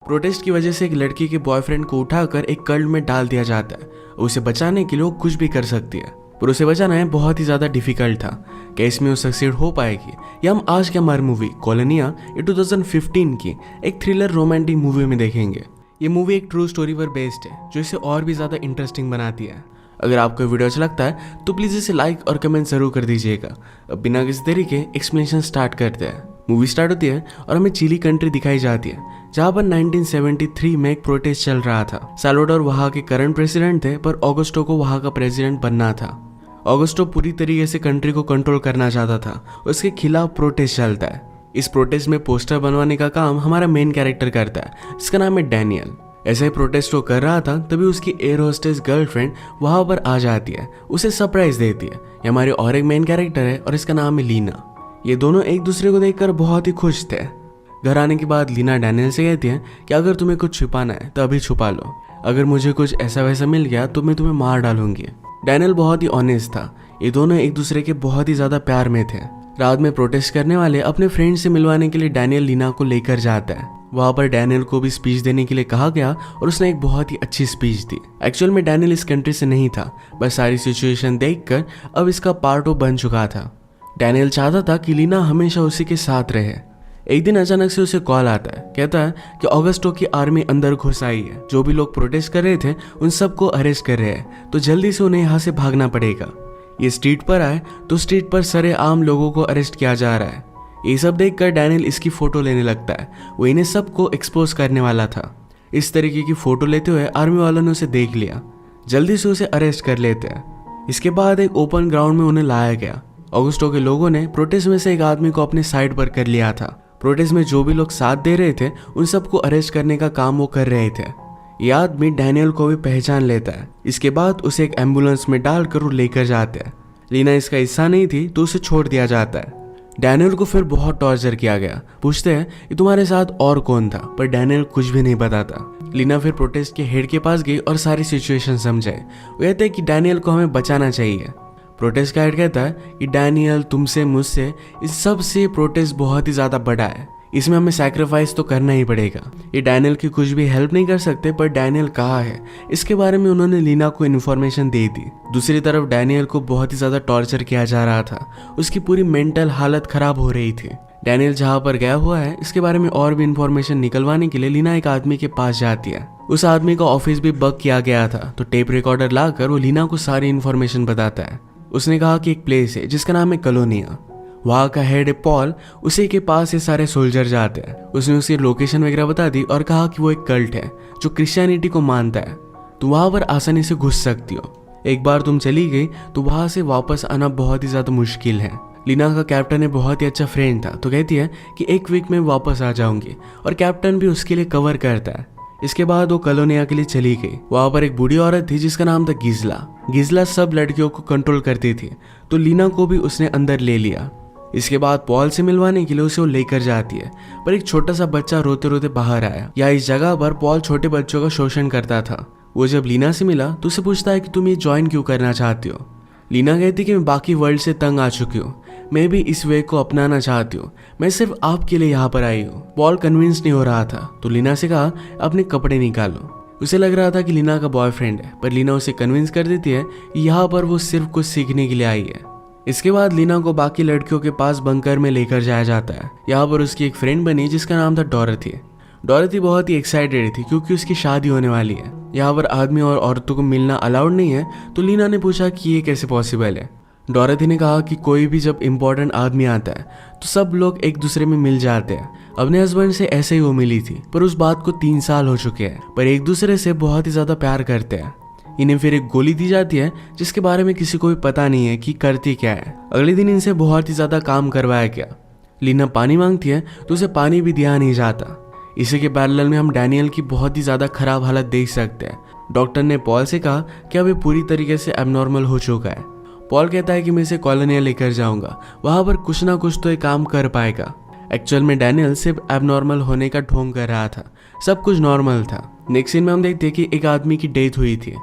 Protest की वजह से एक लड़की के बॉयफ्रेंड को उठाकर एक कल्ट में डाल दिया जाता है। उसे बचाने के लिए वो कुछ भी कर सकती है, पर उसे बचाना है बहुत ही ज्यादा डिफिकल्ट था। क्या इसमें वो सक्सीड हो पाएगी? या हम आज के हमारी मूवी कॉलोनिया ये 2015 की एक थ्रिलर रोमांटिक मूवी में देखेंगे। ये मूवी एक ट्रू स्टोरी पर बेस्ड है, जो इसे और भी ज्यादा इंटरेस्टिंग बनाती है। अगर आपको वीडियो अच्छा लगता है तो प्लीज इसे लाइक और कमेंट जरूर कर दीजिएगा। अब बिना किसी देरी के एक्सप्लेनेशन स्टार्ट करते हैं। मूवी स्टार्ट होती है और हमें चिली कंट्री दिखाई जाती है, जहाँ पर 1973 में एक प्रोटेस्ट चल रहा था। साल्वाडोर वहाँ के करंट प्रेसिडेंट थे, पर ऑगस्टो को वहाँ का प्रेसिडेंट बनना था। ऑगस्टो पूरी तरीके से कंट्री को कंट्रोल करना चाहता था। उसके खिलाफ प्रोटेस्ट चलता है। इस प्रोटेस्ट में पोस्टर बनवाने का काम हमारा मेन कैरेक्टर करता है, जिसका नाम है डैनियल। ऐसे ही प्रोटेस्ट वो कर रहा था, तभी उसकी एयर होस्टेस गर्लफ्रेंड वहां पर आ जाती है, उसे सरप्राइज देती है। ये हमारे और एक मेन कैरेक्टर है और इसका नाम है लीना। ये दोनों एक दूसरे को देखकर बहुत ही खुश थे। घर आने के बाद लीना डैनियल से कहती है कि अगर तुम्हें कुछ छुपाना है तो अभी छुपा लो, अगर मुझे कुछ ऐसा वैसा मिल गया तो मैं तुम्हें मार डालूंगी। डैनियल बहुत ही ऑनेस्ट था। ये दोनों एक दूसरे के बहुत ही ज्यादा प्यार में थे। रात में प्रोटेस्ट करने वाले अपने फ्रेंड से मिलवाने के लिए डैनियल लीना को लेकर जाता है। वहां पर डैनियल को भी स्पीच देने के लिए कहा गया और उसने एक बहुत ही अच्छी स्पीच दी। एक्चुअल में डैनियल इस कंट्री से नहीं था, बस सारी सिचुएशन देखकर अब इसका पार्ट वो बन चुका था। डैनियल चाहता था कि लीना हमेशा उसी के साथ रहे। एक दिन अचानक से उसे कॉल आता है, कहता है कि ऑगस्टो की आर्मी अंदर घुस आई है। जो भी लोग प्रोटेस्ट कर रहे थे उन सबको अरेस्ट कर रहे हैं, तो जल्दी से उन्हें यहाँ से भागना पड़ेगा। ये स्ट्रीट पर आए तो स्ट्रीट पर सरेआम लोगों को अरेस्ट किया जा रहा है। ये सब देखकर डैनियल इसकी फोटो लेने लगता है। वो इन्हें सबको एक्सपोज करने वाला था। इस तरीके की फोटो लेते हुए आर्मी वालों ने उसे देख लिया, जल्दी से उसे अरेस्ट कर लेते हैं। इसके बाद एक ओपन ग्राउंड में उन्हें लाया गया। ऑगस्टो के लोगों ने प्रोटेस्ट में से एक आदमी को अपने साइड पर कर लिया था। प्रोटेस्ट में जो भी लोग साथ दे रहे थे उन सबको अरेस्ट करने का काम वो कर रहे थे। ये आदमी डैनियल को भी पहचान लेता है। इसके बाद उसे एक एम्बुलेंस में डालकर वो लेकर जाते हैं। लीना इसका हिस्सा नहीं थी तो उसे छोड़ दिया जाता है। डैनियल को फिर बहुत टॉर्चर किया गया। पूछते हैं कि तुम्हारे साथ और कौन था, पर डैनियल कुछ भी नहीं बताता। लीना फिर प्रोटेस्ट के हेड के पास गई और सारी सिचुएशन समझाई। वो कहते हैं कि डैनियल को हमें बचाना चाहिए। प्रोटेस्ट का हेड कहता है कि डैनियल तुमसे मुझसे इस सब से प्रोटेस्ट बहुत ही ज्यादा बड़ा है, इसमें हमें सैक्रिफाइस तो करना ही पड़ेगा। ये डैनियल की कुछ भी हेल्प नहीं कर सकते, पर डैनियल कहाँ है इसके बारे में उन्होंने लीना को इन्फॉर्मेशन दे दी। दूसरी तरफ डैनियल को बहुत ही ज्यादा टॉर्चर किया जा रहा था। उसकी पूरी मेंटल हालत खराब हो रही थी। डैनियल जहाँ पर गया हुआ है इसके बारे में और भी इन्फॉर्मेशन निकलवाने के लिए लीना एक आदमी के पास जाती है। उस आदमी का ऑफिस भी बग किया गया था, तो टेप रिकॉर्डर लाकर वो लीना को सारी इन्फॉर्मेशन बताता है। उसने कहा कि एक प्लेस है जिसका नाम है कॉलोनिया। वहाँ का हेड पॉल, उसी के पास ये सारे सोल्जर जाते हैं। उसने उसकी लोकेशन वगैरह बता दी और कहा कि वो एक कल्ट है जो क्रिश्चियनिटी को मानता है, तो वहाँ पर आसानी से घुस सकती हो। एक बार तुम चली गई तो वहाँ से वापस आना बहुत ही ज्यादा मुश्किल है। लीना का कैप्टन है बहुत ही अच्छा फ्रेंड था, तो कहती है कि एक वीक में वापस आ जाऊंगी, और कैप्टन भी उसके लिए कवर करता है। इसके बाद वो कॉलोनिया के लिए चली गई। वहां पर एक बूढ़ी औरत थी जिसका नाम था गिजला। गिजला सब लड़कियों को कंट्रोल करती थी, तो लीना को भी उसने अंदर ले लिया। इसके बाद पॉल से मिलवाने के लिए उसे वो लेकर जाती है, पर एक छोटा सा बच्चा रोते रोते बाहर आया। या इस जगह पर पॉल छोटे बच्चों का शोषण करता था। वो जब लीना से मिला तो उसे पूछता है कि तुम ये ज्वाइन क्यों करना चाहती हो। लीना कहती कि मैं बाकी वर्ल्ड से तंग आ चुकी हूँ, मैं भी इस वे को अपनाना चाहती हूँ, मैं सिर्फ आपके लिए यहाँ पर आई हूँ। पॉल कन्विंस नहीं हो रहा था, तो लीना से कहा अपने कपड़े निकालो। उसे लग रहा था कि लीना का बॉयफ्रेंड है, पर लीना उसे कन्विंस कर देती है कि यहाँ पर वो सिर्फ कुछ सीखने के लिए आई है। इसके बाद लीना को बाकी लड़कियों के पास बंकर में लेकर जाया जाता है। यहाँ पर उसकी एक फ्रेंड बनी जिसका नाम था डोरथी। डोरथी बहुत ही एक्साइटेड थी क्योंकि उसकी शादी होने वाली है। यहाँ पर आदमी और औरतों को मिलना अलाउड नहीं है, तो लीना ने पूछा कि ये कैसे पॉसिबल है। डोरथी ने कहा कि कोई भी जब इम्पोर्टेंट आदमी आता है तो सब लोग एक दूसरे में मिल जाते हैं। अपने हस्बैंड से ऐसे ही वो मिली थी, पर उस बात को 3 साल हो चुके हैं, पर एक दूसरे से बहुत ही ज्यादा प्यार करते हैं। इन्हें फिर एक गोली दी जाती है जिसके बारे में किसी को भी पता नहीं है कि करती क्या है। अगले दिन इनसे बहुत ही ज्यादा काम करवाया गया। लीना पानी मांगती है तो उसे पानी भी दिया नहीं जाता। इसी के पैरेलल में हम डैनियल की बहुत ही ज्यादा खराब हालत देख सकते हैं। डॉक्टर ने पॉल से कहा कि अब ये पूरी तरीके से एबनॉर्मल हो चुका है। पॉल कहता है कि मैं इसे कॉलोनिया लेकर जाऊंगा, वहां पर कुछ ना कुछ तो ये काम कर पाएगा। एक्चुअल में डैनियल सिर्फ एबनॉर्मल होने का ढोंग कर रहा था, सब कुछ नॉर्मल था। नेक्स्ट सीन में हम देखते हैं कि एक आदमी की डेथ हुई थी।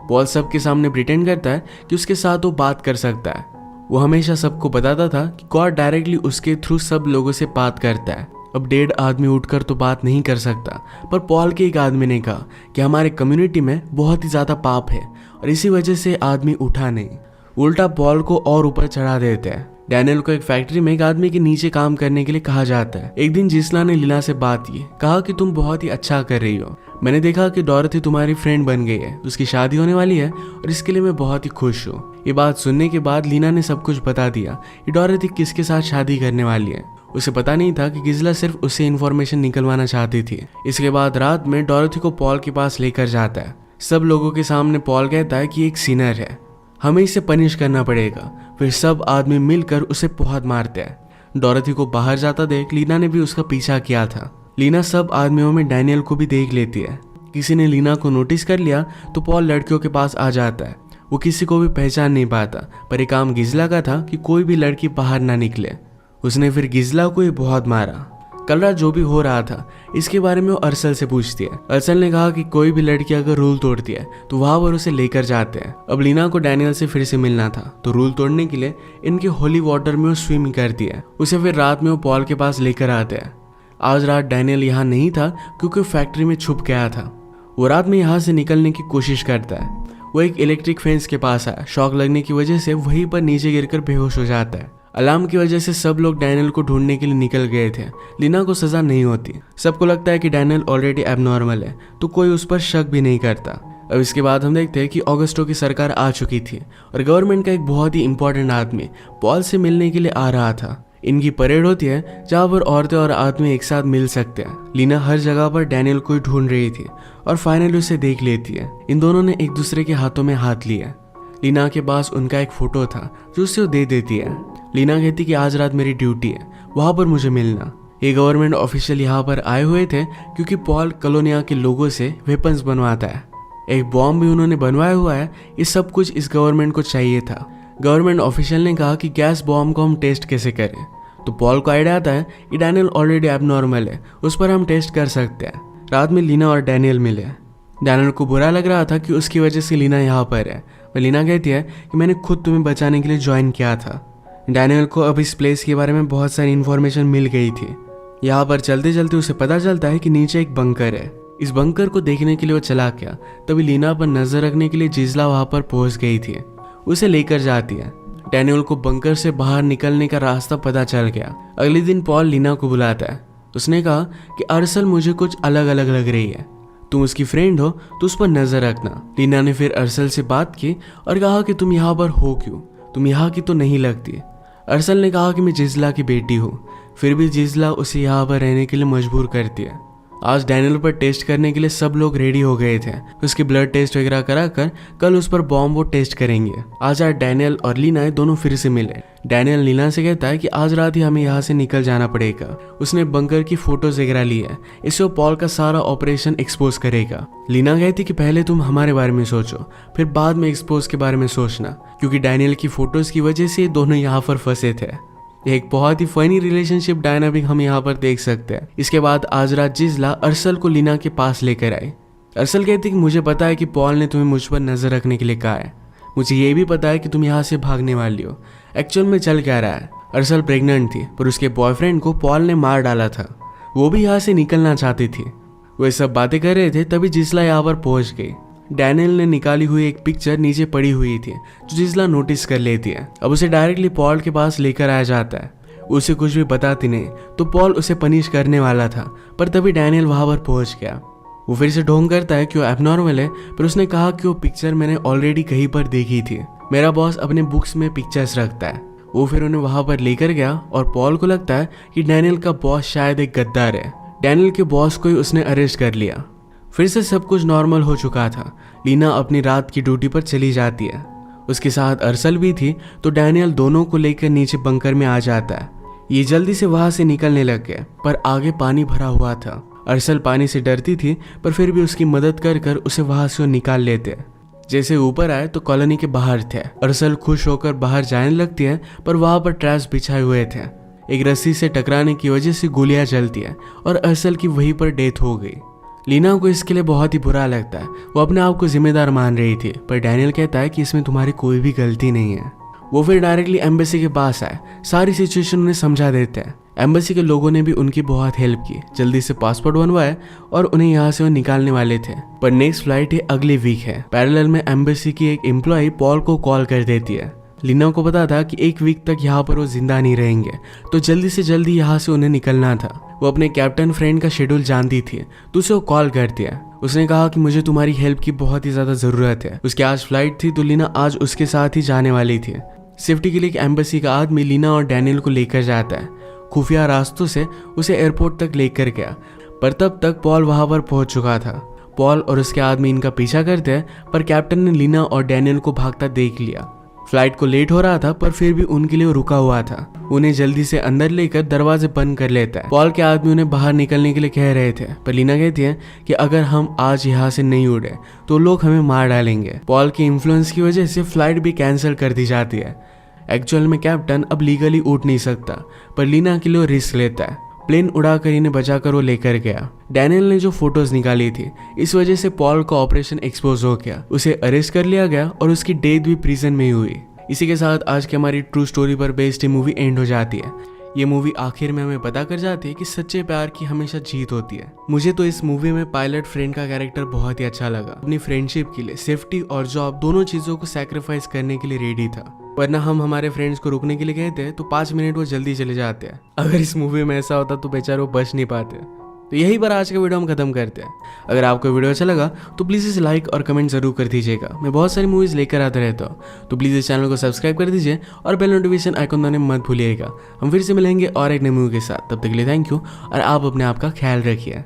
पॉल सबके सामने प्रिटेंड करता है कि उसके साथ वो बात कर सकता है। वो हमेशा सबको बताता था कि गॉड डायरेक्टली उसके थ्रू सब लोगों से बात करता है, अब डेड आदमी उठकर तो बात नहीं कर सकता, पर पॉल के एक आदमी ने कहा कि हमारे कम्युनिटी में बहुत ही ज़्यादा पाप है और इसी वजह से आदमी उठा नहीं। उल्टा पॉल को और ऊपर चढ़ा देते हैं। डैनियल को एक फैक्ट्री में एक आदमी के नीचे काम करने के लिए कहा जाता है। एक दिन जिस्ला ने लीना से बात की, कहा कि तुम बहुत ही अच्छा कर रही हो। मैंने देखा कि डॉरथी तुम्हारी फ्रेंड बन गई है, उसकी शादी होने वाली है और इसके लिए मैं बहुत ही खुश हूँ। ये बात सुनने के बाद लीना ने सब कुछ बता दिया कि डॉरथी किसके साथ शादी करने वाली है। उसे पता नहीं था कि गिज़ला सिर्फ उससे इन्फॉर्मेशन निकलवाना चाहती थी। इसके बाद रात में डॉरथी को पॉल के पास लेकर जाता है। सब लोगों के सामने पॉल कहता है कि एक सिनर है, हमें इसे पनिश करना पड़ेगा। फिर सब आदमी मिलकर उसे बहुत मारते हैं। डॉरथी को बाहर जाता देख लीना ने भी उसका पीछा किया था। लीना सब आदमियों में डैनियल को भी देख लेती है। किसी ने लीना को नोटिस कर लिया तो पॉल लड़कियों के पास आ जाता है। वो किसी को भी पहचान नहीं पाता, पर एक काम गिज़ला का था कि कोई भी लड़की बाहर ना निकले। उसने फिर गिज़ला को ही बहुत मारा। कल रात जो भी हो रहा था इसके बारे में वो अरसल से पूछती है। अरसल ने कहा कि कोई भी लड़की अगर रूल तोड़ती है तो वहां पर उसे लेकर जाते हैं। अब लीना को डैनियल से फिर से मिलना था, तो रूल तोड़ने के लिए इनके होली वाटर में वो स्विमिंग करती है। उसे फिर रात में वो पॉल के पास लेकर आते हैं। आज रात डैनियल यहाँ नहीं था क्योंकि फैक्ट्री में छुप गया था। वो रात में यहाँ से निकलने की कोशिश करता है। वो एक इलेक्ट्रिक फेंस के पास आया। शॉक लगने की वजह से वहीं पर नीचे गिरकर बेहोश हो जाता है। अलार्म की वजह से सब लोग डैनियल को ढूंढने के लिए निकल गए थे। लीना को सजा नहीं होती। सबको लगता है कि डैनियल ऑलरेडी एबनॉर्मल है, तो कोई उस पर शक भी नहीं करता। अब इसके बाद हम देखते हैं कि ऑगस्टो की सरकार आ चुकी थी और गवर्नमेंट का एक बहुत ही इंपॉर्टेंट आदमी पॉल से मिलने के लिए आ रहा था। इनकी परेड होती है जहाँ पर औरतें और आदमी एक साथ मिल सकते हैं। लीना हर जगह पर डैनियल को ढूंढ रही थी और फाइनली उसे देख लेती है। इन दोनों ने एक दूसरे के हाथों में हाथ लिया। लीना के पास उनका एक फोटो था जो उसे वो दे देती है। लीना कहती कि आज रात मेरी ड्यूटी है, वहां पर मुझे मिलना। ये गवर्नमेंट ऑफिशियल यहाँ पर आए हुए थे क्योंकि पॉल कॉलोनिया के लोगों से वेपन्स बनवाता है। एक बॉम्ब भी उन्होंने बनवाया हुआ है। ये सब कुछ इस गवर्नमेंट को चाहिए था। गवर्नमेंट ऑफिशियल ने कहा कि गैस बॉम्ब को हम टेस्ट कैसे करें, तो पॉल को आइडिया आता है कि डैनियल ऑलरेडी एबनॉर्मल है, उस पर हम टेस्ट कर सकते हैं। रात में लीना और डैनियल मिले। डैनियल को बुरा लग रहा था कि उसकी वजह से लीना यहाँ पर है, पर लीना कहती है कि मैंने खुद तुम्हें बचाने के लिए ज्वाइन किया था। डैनियल को अब इस प्लेस के बारे में बहुत सारी इन्फॉर्मेशन मिल गई थी। यहाँ पर चलते चलते उसे पता चलता है कि नीचे एक बंकर है। इस बंकर को देखने के लिए वो चला गया। तभी लीना पर नजर रखने के लिए जिज़ला वहां पर पहुंच गई थी। उसे लेकर जाती है। डैनियल को बंकर से बाहर निकलने का रास्ता पता चल गया। अगले दिन पॉल लीना को बुलाता है। उसने कहा कि अरसल मुझे कुछ अलग अलग लग रही है, तुम उसकी फ्रेंड हो तो उस पर नजर रखना। लीना ने फिर अरसल से बात की और कहा कि तुम यहाँ पर हो क्यों, तुम यहाँ की तो नहीं लगती। अरसल ने कहा कि मैं जिज़ला की बेटी हूँ। फिर भी जिज़ला उसे यहाँ पर रहने के लिए मजबूर करती है। आज डैनियल पर टेस्ट करने के लिए सब लोग रेडी हो गए थे। उसकी ब्लड टेस्ट वगैरह कराकर कल उस पर बॉम्ब वो टेस्ट करेंगे। आज डैनियल और लीना दोनों फिर से मिले। डैनियल लीना से कहता है कि आज रात ही हमें यहाँ से निकल जाना पड़ेगा। उसने बंकर की फोटोज वगैरह ली है, इससे वो पॉल का सारा ऑपरेशन एक्सपोज करेगा। लीना कहती कि पहले तुम हमारे बारे में सोचो, फिर बाद में एक्सपोज के बारे में सोचना, क्योंकि डैनियल की फोटोज की वजह से दोनों यहाँ पर फंसे थे। एक बहुत ही फनी रिलेशनशिप डायनामिक हम यहाँ पर देख सकते हैं। इसके बाद आज रात जिज़ला अरसल को लीना के पास लेकर आई। अरसल कहती कि मुझे पता है कि पॉल ने तुम्हें मुझ पर नजर रखने के लिए कहा है। मुझे ये भी पता है कि तुम यहाँ से भागने वाली हो। एक्चुअल में चल क्या रहा है, अरसल प्रेग्नेंट थी, पर उसके बॉयफ्रेंड को पॉल ने मार डाला था। वो भी यहाँ से निकलना चाहती थी। वो सब बातें कर रहे थे, तभी जिज़ला यहाँ पर पहुंच गई। डैनियल ने निकाली हुई एक पिक्चर नीचे पड़ी हुई थी जो जिज़ला नोटिस कर लेती है। अब उसे डायरेक्टली पॉल के पास लेकर आया जाता है। उसे कुछ भी बताती नहीं तो पॉल उसे पनिश करने वाला था, पर तभी डैनियल वहां पर पहुंच गया। वो फिर से ढोंग करता है कि वो एबनॉर्मल है, पर उसने कहा कि वो पिक्चर मैंने ऑलरेडी कहीं पर देखी थी। मेरा बॉस अपने बुक्स में पिक्चर्स रखता है। वो फिर उन्हें वहां पर लेकर गया और पॉल को लगता है कि डैनियल का बॉस शायद एक गद्दार है। डैनियल के बॉस को ही उसने अरेस्ट कर लिया। फिर से सब कुछ नॉर्मल हो चुका था। लीना अपनी रात की ड्यूटी पर चली जाती है। उसके साथ अरसल भी थी, तो डैनियल दोनों को लेकर नीचे बंकर में आ जाता है। ये जल्दी से वहां से निकलने लग गए, पर आगे पानी भरा हुआ था। अरसल पानी से डरती थी, पर फिर भी उसकी मदद कर कर उसे वहां से निकाल लेते। जैसे ऊपर आए तो कॉलोनी के बाहर थे। अरसल खुश होकर बाहर जाने लगती है, पर वहां पर ट्रैप्स बिछाए हुए थे। एक रस्सी से टकराने की वजह से गोलियां चलती है और अरसल की वहीं पर डेथ हो गई। लीना को इसके लिए बहुत ही बुरा लगता है। वो अपने आप को जिम्मेदार मान रही थी, पर डैनियल कहता है कि इसमें तुम्हारी कोई भी गलती नहीं है। वो फिर डायरेक्टली एम्बेसी के पास आए, सारी सिचुएशन उन्हें समझा देते हैं। एम्बेसी के लोगों ने भी उनकी बहुत हेल्प की, जल्दी से पासपोर्ट बनवाया और उन्हें यहाँ से वो निकालने वाले थे। पर नेक्स्ट फ्लाइट ये अगले वीक है। पैरेलल में एम्बेसी की एक एम्प्लॉय पॉल को कॉल कर देती है। लीना को पता था कि 1 वीक तक यहाँ पर वो जिंदा नहीं रहेंगे, तो जल्दी से जल्दी यहाँ से उन्हें निकलना था। वो अपने कैप्टन फ्रेंड का शेड्यूल जानती थी, तो उसे वो कॉल करती है। उसने कहा कि मुझे तुम्हारी हेल्प की बहुत ही ज्यादा जरूरत है। उसकी आज फ्लाइट थी, तो लीना आज उसके साथ ही जाने वाली थी। सेफ्टी के लिए एक एम्बेसी का आदमी लीना और डैनियल को लेकर जाता है। खुफिया रास्तों से उसे एयरपोर्ट तक लेकर गया, पर तब तक पॉल वहां पर पहुंच चुका था। पॉल और उसके आदमी इनका पीछा करते हैं, पर कैप्टन ने लीना और डैनियल को भागता देख लिया। फ्लाइट को लेट हो रहा था, पर फिर भी उनके लिए रुका हुआ था। उन्हें जल्दी से अंदर लेकर दरवाजे बंद कर लेता है। पॉल के आदमी उन्हें बाहर निकलने के लिए कह रहे थे, पर लीना कहती है कि अगर हम आज यहाँ से नहीं उड़े तो लोग हमें मार डालेंगे। पॉल की इन्फ्लुएंस की वजह से फ्लाइट भी कैंसिल कर दी जाती है। एक्चुअल में कैप्टन अब लीगली उड़ नहीं सकता, पर लीना के लिए रिस्क लेता है। प्लेन उड़ाकर इन्हें बचाकर वो लेकर गया। डैनियल ने जो फोटोज निकाली थी, इस वजह से पॉल का ऑपरेशन एक्सपोज हो गया। उसे अरेस्ट कर लिया गया और उसकी डेथ भी प्रिजन में ही हुई। इसी के साथ आज की हमारी ट्रू स्टोरी पर बेस्ड ये मूवी एंड हो जाती है। ये मूवी आखिर में हमें पता कर जाती है कि सच्चे प्यार की हमेशा जीत होती है। मुझे तो इस मूवी में पायलट फ्रेंड का कैरेक्टर बहुत ही अच्छा लगा। अपनी फ्रेंडशिप के लिए सेफ्टी और जॉब दोनों चीजों को सैक्रिफाइस करने के लिए रेडी था। वरना हम हमारे फ्रेंड्स को रुकने के लिए कहते हैं तो 5 मिनट वो जल्दी चले जाते हैं। अगर इस मूवी में ऐसा होता तो बेचारे वो बच नहीं पाते। तो यही पर आज का वीडियो हम खत्म करते हैं। अगर आपको वीडियो अच्छा लगा तो प्लीज़ इसे लाइक और कमेंट जरूर कर दीजिएगा। मैं बहुत सारी मूवीज़ लेकर आता रहता हूँ, तो प्लीज़ इस चैनल को सब्सक्राइब कर दीजिए और बेल नोटिफिकेशन आइकन दबाने मत भूलिएगा। हम फिर से मिलेंगे और एक नई मूवी के साथ। तब तक के लिए थैंक यू और आप अपने आप का ख्याल रखिए।